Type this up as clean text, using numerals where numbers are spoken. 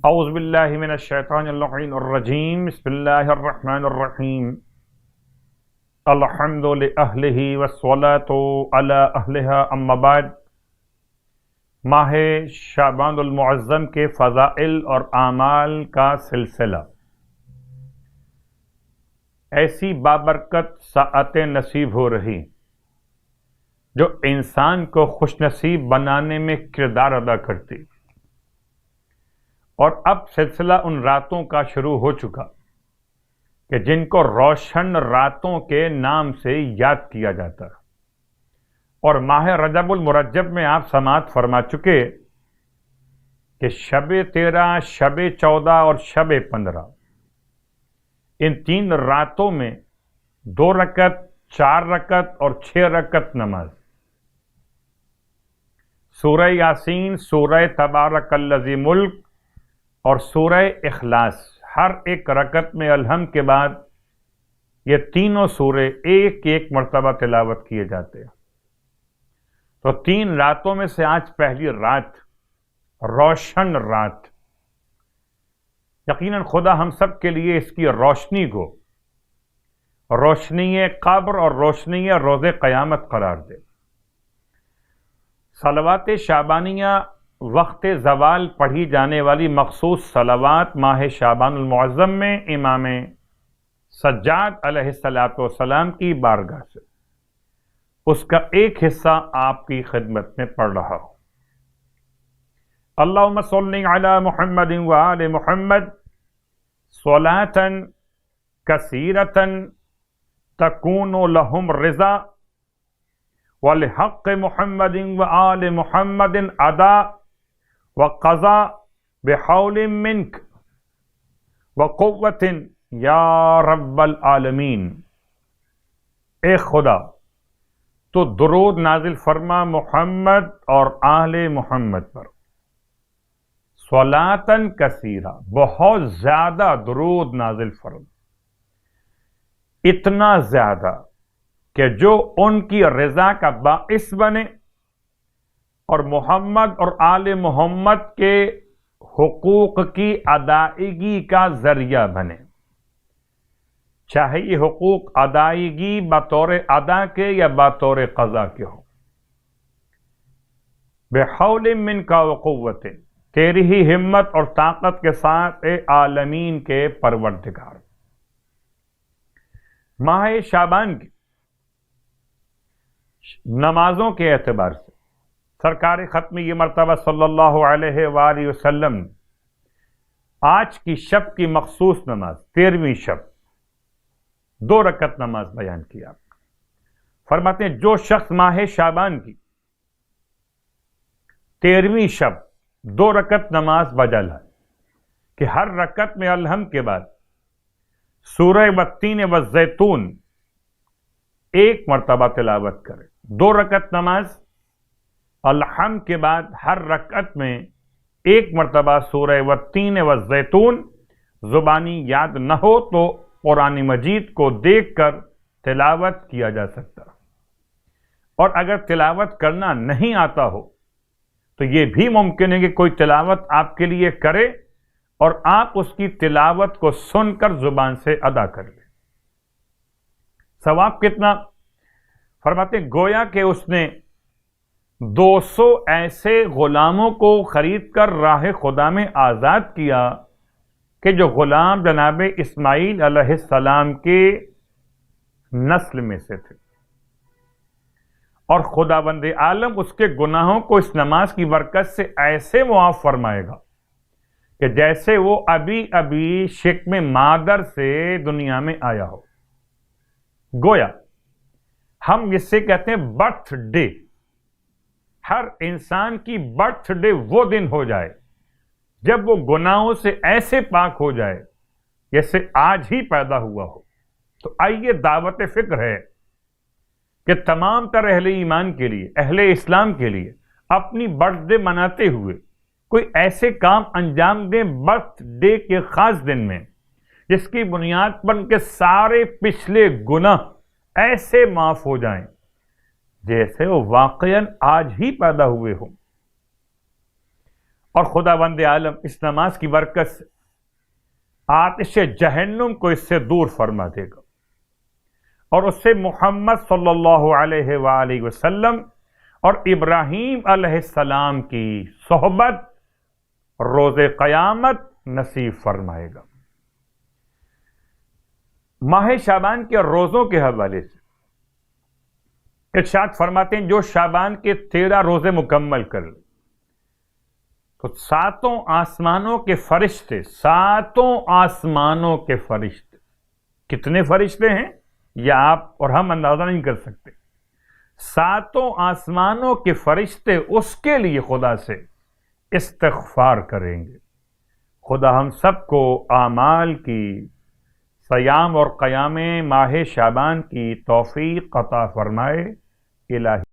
اعوذ باللہ من الشیطان اللعین الرجیم بسم اللہ الرحمن الرحیم الحمد لأہلہ والصلاة علی اہلہا اما بعد۔ ماہ شعبان المعظم کے فضائل اور اعمال کا سلسلہ، ایسی بابرکت ساعتیں نصیب ہو رہی جو انسان کو خوش نصیب بنانے میں کردار ادا کرتی، اور اب سلسلہ ان راتوں کا شروع ہو چکا کہ جن کو روشن راتوں کے نام سے یاد کیا جاتا ہے، اور ماہ رجب المرجب میں آپ سماعت فرما چکے کہ شب 13، شب 14 اور شب 15، ان 3 راتوں میں 2 رکعت، 4 رکعت اور 6 رکعت نماز، سورہ یاسین، سورہ تبارک الذی ملک اور سورہ اخلاص، ہر ایک رکعت میں الحمد کے بعد یہ تینوں سورے ایک ایک مرتبہ تلاوت کیے جاتے ہیں۔ تو 3 راتوں میں سے آج پہلی رات، روشن رات، یقیناً خدا ہم سب کے لیے اس کی روشنی کو روشنی قبر اور روشنی روز قیامت قرار دے۔ صلوات شعبانیہ وقت زوال پڑھی جانے والی مخصوص صلوات ماہ شعبان المعظم میں امام سجاد علیہ السلام کی بارگاہ سے اس کا ایک حصہ آپ کی خدمت میں پڑھ رہا ہوں۔ اللہم صلی علی محمد وآل محمد صلاۃ کثیرۃ تکون لہم رضا ولحق محمد وآل محمد ادا وقضا بحول منک وقوت یا رب العالمین۔ اے خدا تو درود نازل فرما محمد اور آل محمد پر، صلاۃً کثیرہ، بہت زیادہ درود نازل فرما، اتنا زیادہ کہ جو ان کی رضا کا باعث بنے اور محمد اور آل محمد کے حقوق کی ادائیگی کا ذریعہ بنے، چاہے یہ حقوق ادائیگی بطور ادا کے یا بطور قضا کے ہو۔ بحول منک وقوت، تیری ہی ہمت اور طاقت کے ساتھ اے عالمین کے پروردگار۔ ماہ شعبان کی نمازوں کے اعتبار سے سرکار ختم یہ مرتبہ صلی اللہ علیہ وآلہ وسلم آج کی شب کی مخصوص نماز 13ویں شب 2 رکعت نماز بیان کیا۔ فرماتے ہیں جو شخص ماہ شعبان کی 13ویں شب 2 رکعت نماز بجا لائے کہ ہر رکعت میں الحمد کے بعد سورہ والتین والزیتون 1 مرتبہ تلاوت کرے، 2 رکعت نماز الحمد کے بعد ہر رکعت میں 1 مرتبہ سورہ والتین والزیتون، زبانی یاد نہ ہو تو قرآن مجید کو دیکھ کر تلاوت کیا جا سکتا، اور اگر تلاوت کرنا نہیں آتا ہو تو یہ بھی ممکن ہے کہ کوئی تلاوت آپ کے لیے کرے اور آپ اس کی تلاوت کو سن کر زبان سے ادا کر لیں۔ ثواب کتنا؟ فرماتے گویا کہ اس نے 200 ایسے غلاموں کو خرید کر راہ خدا میں آزاد کیا کہ جو غلام جناب اسماعیل علیہ السلام کے نسل میں سے تھے، اور خداوند عالم اس کے گناہوں کو اس نماز کی برکت سے ایسے معاف فرمائے گا کہ جیسے وہ ابھی ابھی شکم مادر سے دنیا میں آیا ہو۔ گویا ہم اس سے کہتے ہیں برتھ ڈے، ہر انسان کی برتھ ڈے وہ دن ہو جائے جب وہ گناہوں سے ایسے پاک ہو جائے جیسے آج ہی پیدا ہوا ہو۔ تو آئیے دعوت فکر ہے کہ تمام تر اہل ایمان کے لیے، اہل اسلام کے لیے اپنی برتھ ڈے مناتے ہوئے کوئی ایسے کام انجام دیں برتھ ڈے کے خاص دن میں جس کی بنیاد پر ان کے سارے پچھلے گناہ ایسے معاف ہو جائیں جیسے وہ واقعاً آج ہی پیدا ہوئے ہوں۔ اور خدا بند عالم اس نماز کی برکت سے آتش جہنم کو اس سے دور فرما دے گا، اور اس سے محمد صلی اللہ علیہ وآلہ وسلم اور ابراہیم علیہ السلام کی صحبت روز قیامت نصیب فرمائے گا۔ ماہ شعبان کے روزوں کے حوالے سے ارشاد فرماتے ہیں جو شعبان کے 13 روزے مکمل کر لے تو 7 آسمانوں کے فرشتے، 7 آسمانوں کے فرشتے، کتنے فرشتے ہیں یہ آپ اور ہم اندازہ نہیں کر سکتے، 7 آسمانوں کے فرشتے اس کے لیے خدا سے استغفار کریں گے۔ خدا ہم سب کو اعمال کی، صیام اور قیام ماہ شعبان کی توفیق عطا فرمائے۔ الہی